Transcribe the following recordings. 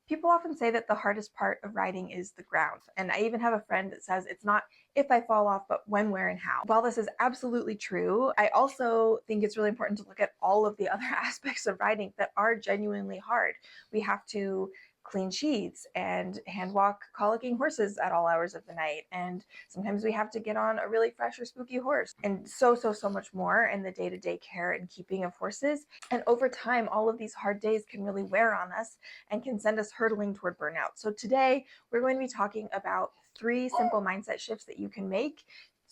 People often say that the hardest part of riding is the ground. And I even have a friend that says it's not if I fall off, but when, where, and how. While this is absolutely true, I also think it's really important to look at all of the other aspects of riding that are genuinely hard. We have to clean sheets and hand walk colicking horses at all hours of the night. And sometimes we have to get on a really fresh or spooky horse, and so much more in the day-to-day care and keeping of horses. And over time, all of these hard days can really wear on us and can send us hurtling toward burnout. So today we're going to be talking about 3 simple mindset shifts that you can make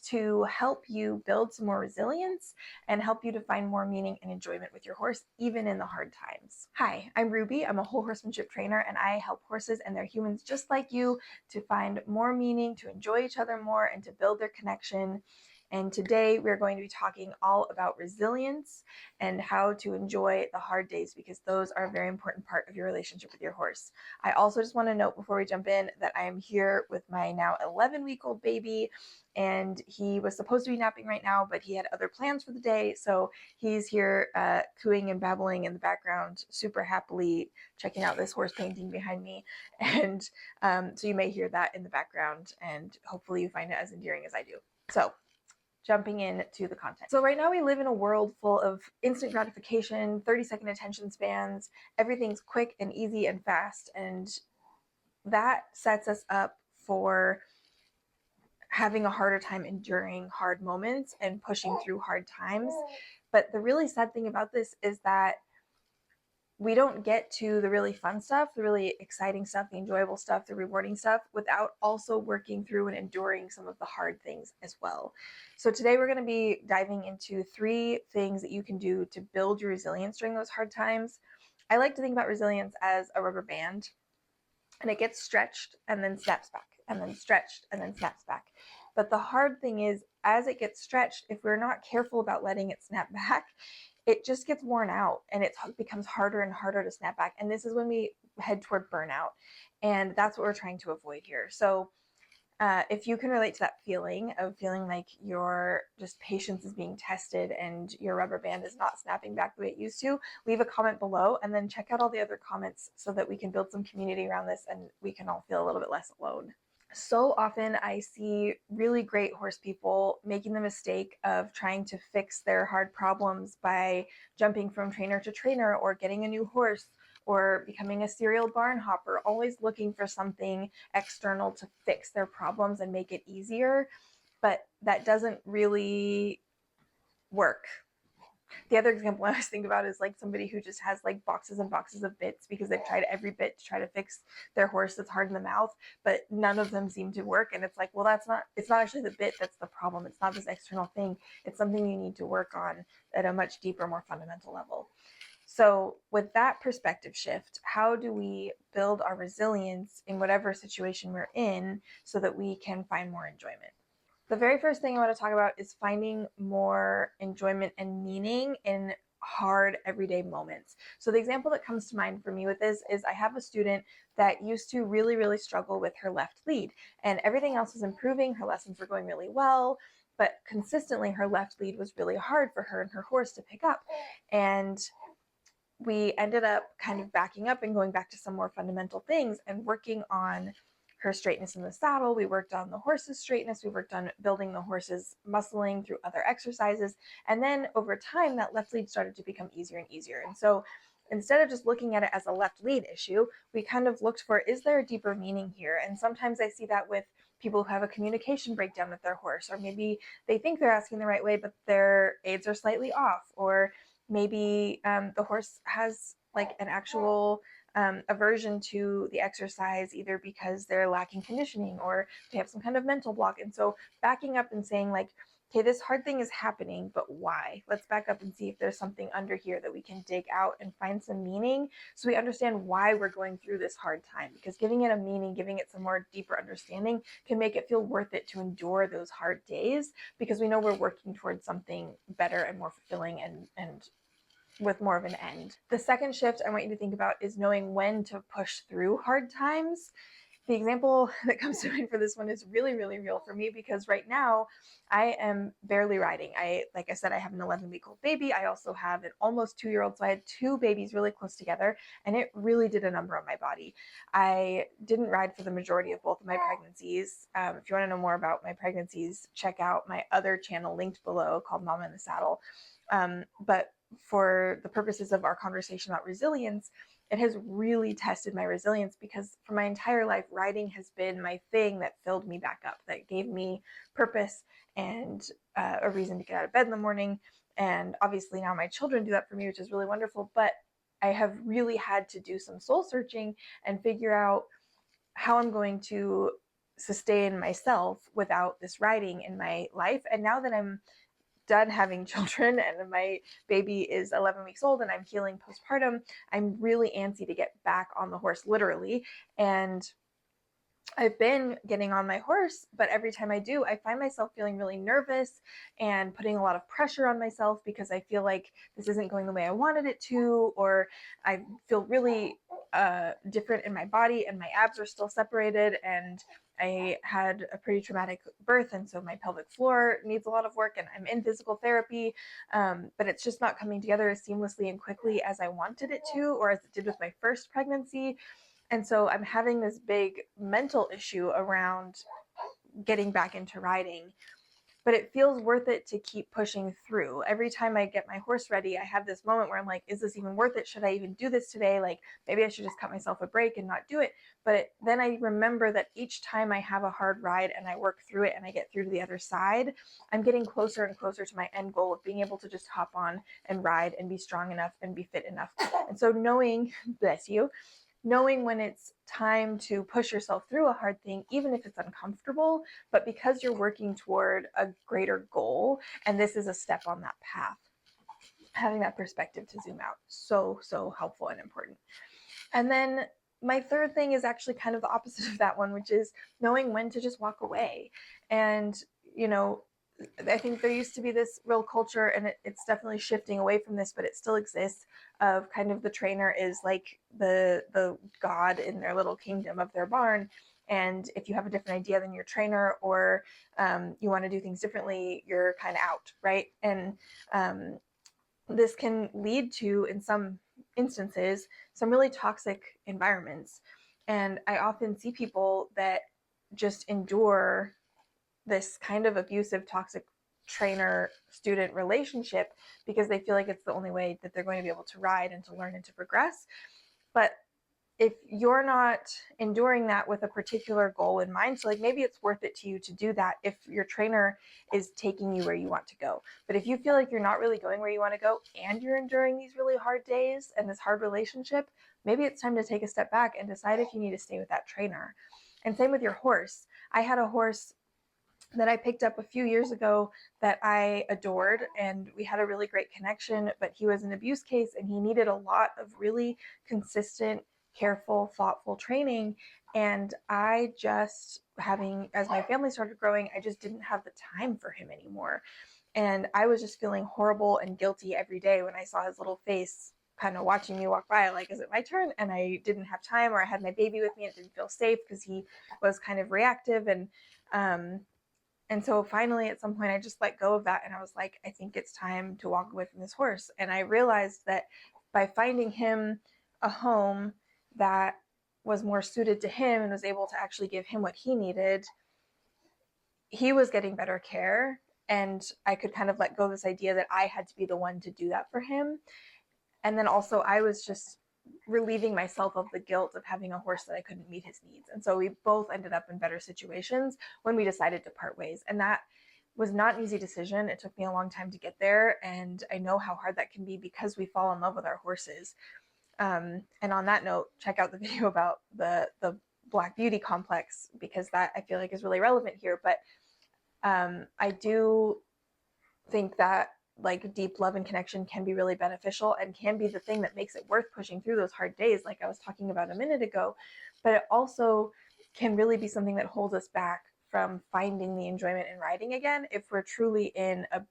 to help you build some more resilience and help you to find more meaning and enjoyment with your horse, even in the hard times. Hi, I'm Ruby. I'm a whole horsemanship trainer, and I help horses and their humans just like you to find more meaning, to enjoy each other more, and to build their connection. And today we're going to be talking all about resilience and how to enjoy the hard days, because those are a very important part of your relationship with your horse. I also just want to note before we jump in that I am here with my now 11-week-old baby, and he was supposed to be napping right now, but he had other plans for the day. So he's here cooing and babbling in the background, super happily checking out this horse painting behind me. And so you may hear that in the background, and hopefully you find it as endearing as I do. So jumping into the content. So right now we live in a world full of instant gratification, 30-second attention spans. Everything's quick and easy and fast, and that sets us up for having a harder time enduring hard moments and pushing through hard times. But the really sad thing about this is that we don't get to the really fun stuff, the really exciting stuff, the enjoyable stuff, the rewarding stuff, without also working through and enduring some of the hard things as well. So today we're going to be diving into 3 things that you can do to build your resilience during those hard times. I like to think about resilience as a rubber band, and it gets stretched and then snaps back, and then stretched and then snaps back. But the hard thing is, as it gets stretched, if we're not careful about letting it snap back, it just gets worn out and it becomes harder and harder to snap back. And this is when we head toward burnout. And that's what we're trying to avoid here. So if you can relate to that feeling of feeling like your just patience is being tested and your rubber band is not snapping back the way it used to, leave a comment below and then check out all the other comments so that we can build some community around this and we can all feel a little bit less alone. So often I see really great horse people making the mistake of trying to fix their hard problems by jumping from trainer to trainer or getting a new horse or becoming a serial barn hopper, always looking for something external to fix their problems and make it easier. But that doesn't really work. The other example I always think about is like somebody who just has like boxes and boxes of bits because they've tried every bit to try to fix their horse that's hard in the mouth, but none of them seem to work. And it's like, well, it's not actually the bit that's the problem. It's not this external thing. It's something you need to work on at a much deeper, more fundamental level. So with that perspective shift, how do we build our resilience in whatever situation we're in so that we can find more enjoyment? The very first thing I want to talk about is finding more enjoyment and meaning in hard everyday moments. So the example that comes to mind for me with this is I have a student that used to really struggle with her left lead, and everything else was improving. Her lessons were going really well, but consistently her left lead was really hard for her and her horse to pick up. And we ended up kind of backing up and going back to some more fundamental things and working on her straightness in the saddle. We worked on the horse's straightness. We worked on building the horse's muscling through other exercises. And then over time, that left lead started to become easier and easier. And so instead of just looking at it as a left lead issue, we kind of looked for, is there a deeper meaning here? And sometimes I see that with people who have a communication breakdown with their horse, or maybe they think they're asking the right way, but their aids are slightly off, or maybe the horse has like an actual aversion to the exercise, either because they're lacking conditioning or they have some kind of mental block. And so backing up and saying like, okay, this hard thing is happening, but why? Let's back up and see if there's something under here that we can dig out and find some meaning so we understand why we're going through this hard time. Because giving it a meaning, giving it some more deeper understanding can make it feel worth it to endure those hard days, because we know we're working towards something better and more fulfilling and with more of an end. The second shift I want you to think about is knowing when to push through hard times The example that comes to mind for this one is really, really real for me because right now I am barely riding. Like I said, I have an 11-week-old baby. I also have an almost 2-year-old. So I had two babies really close together, and it really did a number on my body. I didn't ride for the majority of both of my pregnancies. If you want to know more about my pregnancies, check out my other channel linked below called Mama in the Saddle. But for the purposes of our conversation about resilience, it has really tested my resilience because for my entire life, riding has been my thing that filled me back up, that gave me purpose and a reason to get out of bed in the morning. And obviously now my children do that for me, which is really wonderful. But I have really had to do some soul searching and figure out how I'm going to sustain myself without this riding in my life. And now that I'm done having children and my baby is 11 weeks old and I'm healing postpartum, I'm really antsy to get back on the horse, literally. And I've been getting on my horse, but every time I do, I find myself feeling really nervous and putting a lot of pressure on myself because I feel like this isn't going the way I wanted it to, or I feel really different in my body and my abs are still separated, and I had a pretty traumatic birth, and so my pelvic floor needs a lot of work, and I'm in physical therapy, but it's just not coming together as seamlessly and quickly as I wanted it to, or as it did with my first pregnancy. And so I'm having this big mental issue around getting back into riding, but it feels worth it to keep pushing through. Every time I get my horse ready, I have this moment where I'm like, is this even worth it? Should I even do this today? Like, maybe I should just cut myself a break and not do it. But then I remember that each time I have a hard ride and I work through it and I get through to the other side, I'm getting closer and closer to my end goal of being able to just hop on and ride and be strong enough and be fit enough. And so knowing, bless you, knowing when it's time to push yourself through a hard thing, even if it's uncomfortable, but because you're working toward a greater goal, and this is a step on that path, having that perspective to zoom out, so helpful and important. And then my third thing is actually kind of the opposite of that one, which is knowing when to just walk away. And, you know, I think there used to be this real culture, and it's definitely shifting away from this, but it still exists, of kind of the trainer is like the god in their little kingdom of their barn. And if you have a different idea than your trainer, or you want to do things differently, you're kind of out, right? And this can lead to, in some instances, some really toxic environments. And I often see people that just endure this kind of abusive, toxic trainer student relationship because they feel like it's the only way that they're going to be able to ride and to learn and to progress. But if you're not enduring that with a particular goal in mind, so like maybe it's worth it to you to do that if your trainer is taking you where you want to go. But if you feel like you're not really going where you want to go and you're enduring these really hard days and this hard relationship, maybe it's time to take a step back and decide if you need to stay with that trainer. And same with your horse. I had a horse that I picked up a few years ago that I adored, and we had a really great connection, but he was an abuse case and he needed a lot of really consistent, careful, thoughtful training. And I just, having, as my family started growing, I just didn't have the time for him anymore. And I was just feeling horrible and guilty every day when I saw his little face kind of watching me walk by, like, is it my turn? And I didn't have time, or I had my baby with me and it didn't feel safe because he was kind of reactive. And so finally, at some point, I just let go of that. And I was like, I think it's time to walk away from this horse. And I realized that by finding him a home that was more suited to him and was able to actually give him what he needed, he was getting better care. And I could kind of let go of this idea that I had to be the one to do that for him. And then also, I was just relieving myself of the guilt of having a horse that I couldn't meet his needs. And so we both ended up in better situations when we decided to part ways. And that was not an easy decision. It took me a long time to get there. And I know how hard that can be because we fall in love with our horses. And on that note, check out the video about the Black Beauty complex, because that I feel like is really relevant here. But I do think that like deep love and connection can be really beneficial and can be the thing that makes it worth pushing through those hard days, like I was talking about a minute ago. But it also can really be something that holds us back from finding the enjoyment in riding again if we're truly in a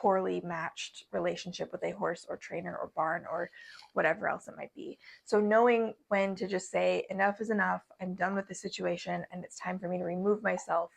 poorly matched relationship with a horse or trainer or barn or whatever else it might be. So knowing when to just say enough is enough, I'm done with the situation, and it's time for me to remove myself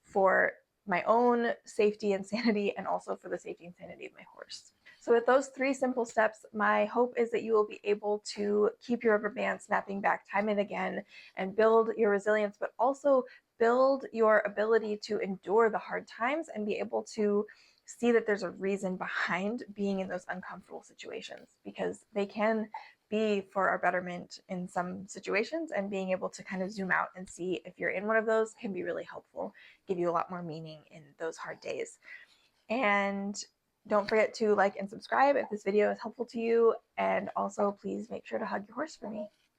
for my own safety and sanity, and also for the safety and sanity of my horse. So with those 3 simple steps, my hope is that you will be able to keep your rubber band snapping back time and again and build your resilience, but also build your ability to endure the hard times and be able to see that there's a reason behind being in those uncomfortable situations, because they can be for our betterment in some situations, and being able to kind of zoom out and see if you're in one of those can be really helpful, give you a lot more meaning in those hard days. And don't forget to like and subscribe if this video is helpful to you, and also please make sure to hug your horse for me.